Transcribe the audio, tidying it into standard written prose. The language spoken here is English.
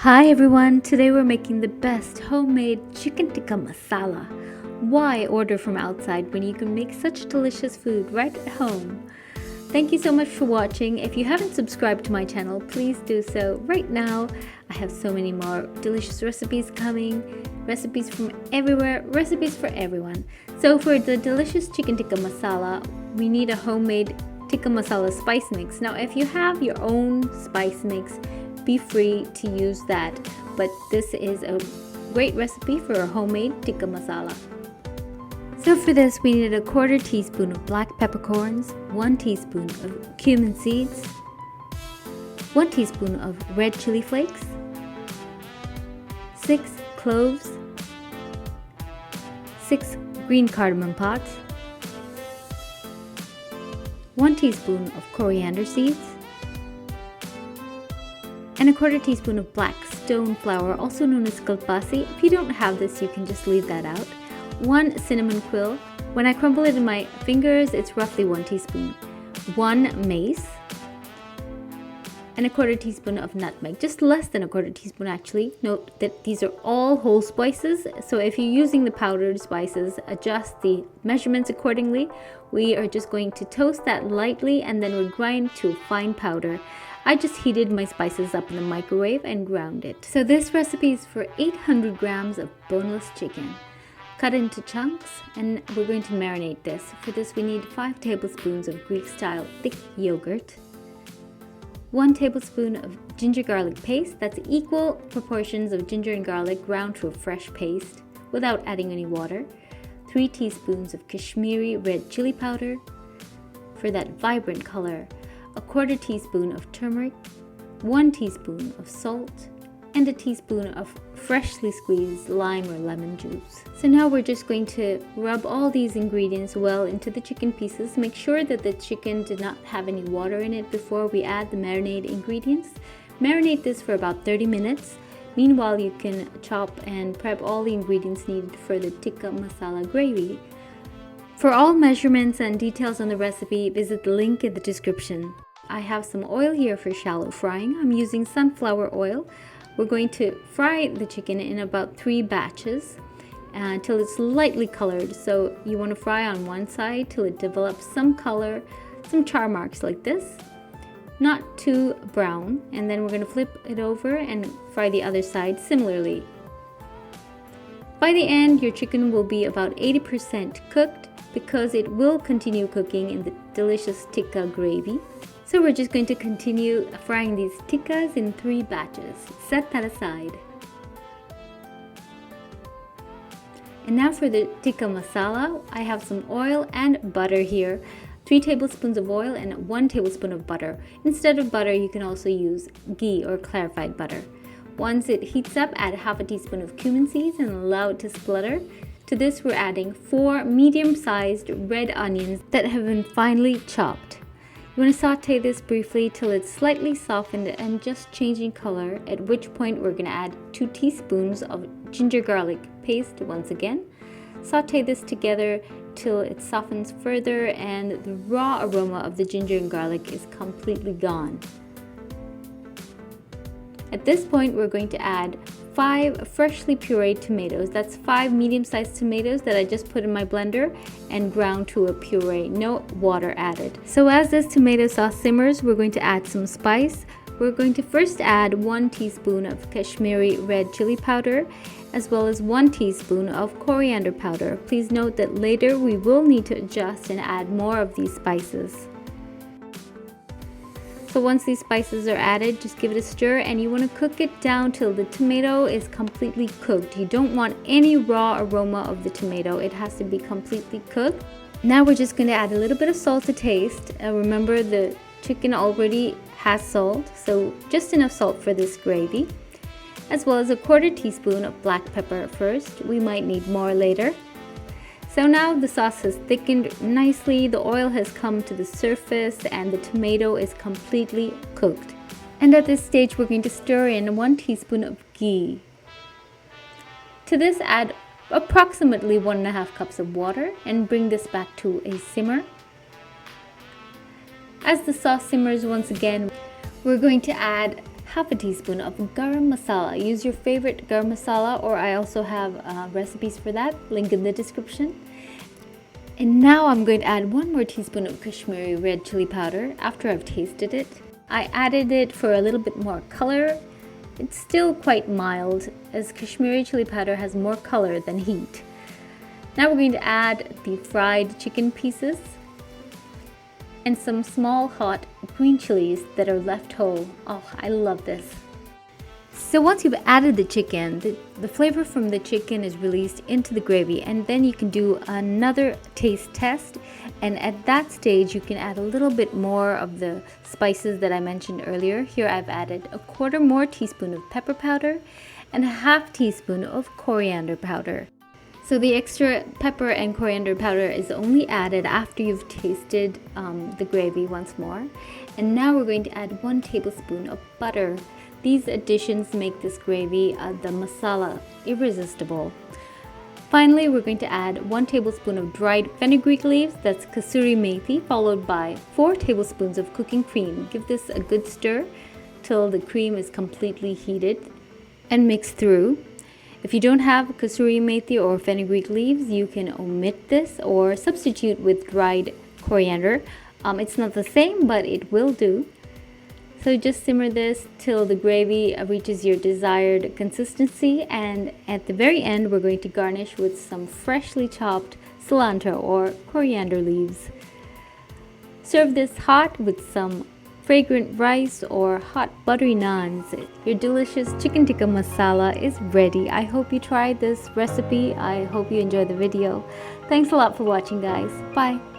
Hi everyone, today we're making the best homemade chicken tikka masala. Why order from outside when you can make such delicious food right at home? Thank you so much for watching. If you haven't subscribed to my channel, please do so right now. I have so many more delicious recipes coming, recipes from everywhere, recipes for everyone. So for the delicious chicken tikka masala, we need a homemade tikka masala spice mix. Now if you have your own spice mix, be free to use that, but this is a great recipe for a homemade tikka masala. So for this we need a 1/4 teaspoon of black peppercorns, 1 teaspoon of cumin seeds, 1 teaspoon of red chili flakes, 6 cloves, 6 green cardamom pods, 1 teaspoon of coriander seeds, and a 1/4 teaspoon of black stone flour, also known as kalpasi. If you don't have this, you can just leave that out. 1 cinnamon quill. When I crumble it in my fingers, it's roughly 1 teaspoon. 1 mace, and a 1/4 teaspoon of nutmeg, just less than a 1/4 teaspoon actually. Note that these are all whole spices, so if you're using the powdered spices, adjust the measurements accordingly. We are just going to toast that lightly and then we'll grind to a fine powder. I just heated my spices up in the microwave and ground it. So this recipe is for 800 grams of boneless chicken. Cut into chunks, and we're going to marinate this. For this we need 5 tablespoons of Greek-style thick yogurt, 1 tablespoon of ginger garlic paste, that's equal proportions of ginger and garlic ground to a fresh paste without adding any water, 3 teaspoons of Kashmiri red chili powder for that vibrant color, a 1/4 teaspoon of turmeric, 1 teaspoon of salt, and a teaspoon of freshly squeezed lime or lemon juice. So now we're just going to rub all these ingredients well into the chicken pieces. Make sure that the chicken did not have any water in it before we add the marinade ingredients. Marinate this for about 30 minutes. Meanwhile, you can chop and prep all the ingredients needed for the tikka masala gravy. For all measurements and details on the recipe, visit the link in the description. I have some oil here for shallow frying. I'm using sunflower oil. We're going to fry the chicken in about 3 batches until it's lightly colored. So you want to fry on one side till it develops some color, some char marks like this, not too brown, and then we're going to flip it over and fry the other side similarly. By the end, your chicken will be about 80% cooked because it will continue cooking in the delicious tikka gravy. So we're just going to continue frying these tikkas in 3 batches. Set that aside. And now for the tikka masala, I have some oil and butter here. 3 tablespoons of oil and 1 tablespoon of butter. Instead of butter, you can also use ghee or clarified butter. Once it heats up, add 1/2 teaspoon of cumin seeds and allow it to splutter. To this, we're adding 4 medium-sized red onions that have been finely chopped. You want to saute this briefly till it's slightly softened and just changing color, at which point we're going to add 2 teaspoons of ginger garlic paste once again. Saute this together till it softens further and the raw aroma of the ginger and garlic is completely gone. At this point, we're going to add 5 freshly pureed tomatoes. That's 5 medium-sized tomatoes that I just put in my blender and ground to a puree, no water added. So as this tomato sauce simmers, we're going to add some spice. We're going to first add 1 teaspoon of Kashmiri red chili powder, as well as 1 teaspoon of coriander powder. Please note that later we will need to adjust and add more of these spices. So once these spices are added, just give it a stir, and you want to cook it down till the tomato is completely cooked. You don't want any raw aroma of the tomato. It has to be completely cooked. Now we're just going to add a little bit of salt to taste. Remember, the chicken already has salt, so just enough salt for this gravy, as well as a 1/4 teaspoon of black pepper first. We might need more later. So now the sauce has thickened nicely, the oil has come to the surface, and the tomato is completely cooked. And at this stage, we're going to stir in 1 teaspoon of ghee. To this, add approximately 1.5 cups of water and bring this back to a simmer. As the sauce simmers once again, we're going to add half a teaspoon of garam masala. Use your favorite garam masala, or I also have recipes for that, link in the description. And now I'm going to add 1 more teaspoon of Kashmiri red chili powder after I've tasted it. I added it for a little bit more color. It's still quite mild, as Kashmiri chili powder has more color than heat. Now we're going to add the fried chicken pieces and some small hot green chilies that are left whole. Oh, I love this. So once you've added the chicken, the flavor from the chicken is released into the gravy, and then you can do another taste test, and at that stage you can add a little bit more of the spices that I mentioned earlier. Here I've added a 1/4 more teaspoon of pepper powder and a 1/2 teaspoon of coriander powder. So the extra pepper and coriander powder is only added after you've tasted the gravy once more. And now we're going to add 1 tablespoon of butter. These additions make this gravy, the masala, irresistible. Finally, we're going to add 1 tablespoon of dried fenugreek leaves, that's kasuri methi, followed by 4 tablespoons of cooking cream. Give this a good stir till the cream is completely heated and mix through. If you don't have kasuri methi or fenugreek leaves, you can omit this or substitute with dried coriander. It's not the same, but it will do. So just simmer this till the gravy reaches your desired consistency, and at the very end we're going to garnish with some freshly chopped cilantro or coriander leaves. Serve this hot with some fragrant rice or hot buttery naans. Your delicious chicken tikka masala is ready. I hope you tried this recipe. I hope you enjoyed the video. Thanks a lot for watching, guys. Bye.